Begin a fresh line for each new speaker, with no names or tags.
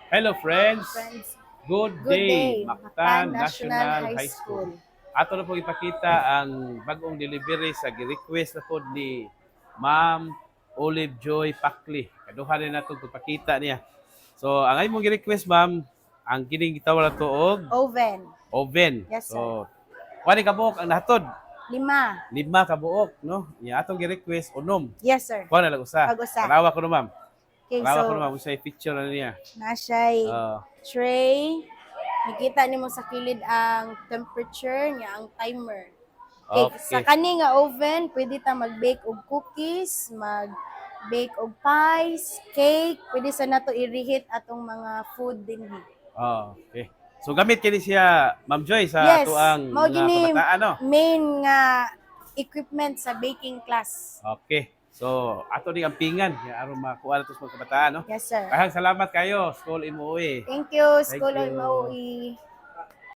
Hello friends!
Friends,
Good
good
day!
day,
Mactan
Mactan
National
National High
High School.
School.
Ato na po ipakita ang bagong delivery sa request na po ni Ma'am Olive Joy Pakli. Kaduha rin na ito ipakita niya. So, ang ay mong request ma'am, ang kining gitawag na to og
Oven.
oven.
Yes, sir.
So, kuha kabuok ang nahatod.
5.
5 kabuok, no? Iya atong gi-request unom.
Yes, sir.
Kuha na lang usa.
Pag-usa.
Tanawa ko no ma'am.
Okay,
Tanawa ko no
so,
ma'am, usay picture na niya.
nasa'y
Uh,
tray. Nakita nimo sa kilid ang temperature niya, ang timer. Okay, sa
okay.
kani nga oven, pwede ta mag-bake og cookies, mag-bake og pies, cake, pwede sa nato i-reheat atong mga food dinhi.
Okay. So gamit kini siya Ma'am Joy sa
Yes,
tuang
mao
mga
gini
kabataan no.
main nga equipment sa baking class.
Okay. So ato ni ang pingan ya aron makuha nato sa mga kabataan no.
Yes, sir.
Kahang salamat kayo School MOE.
Thank you,
Thank
School of
you.
MOE.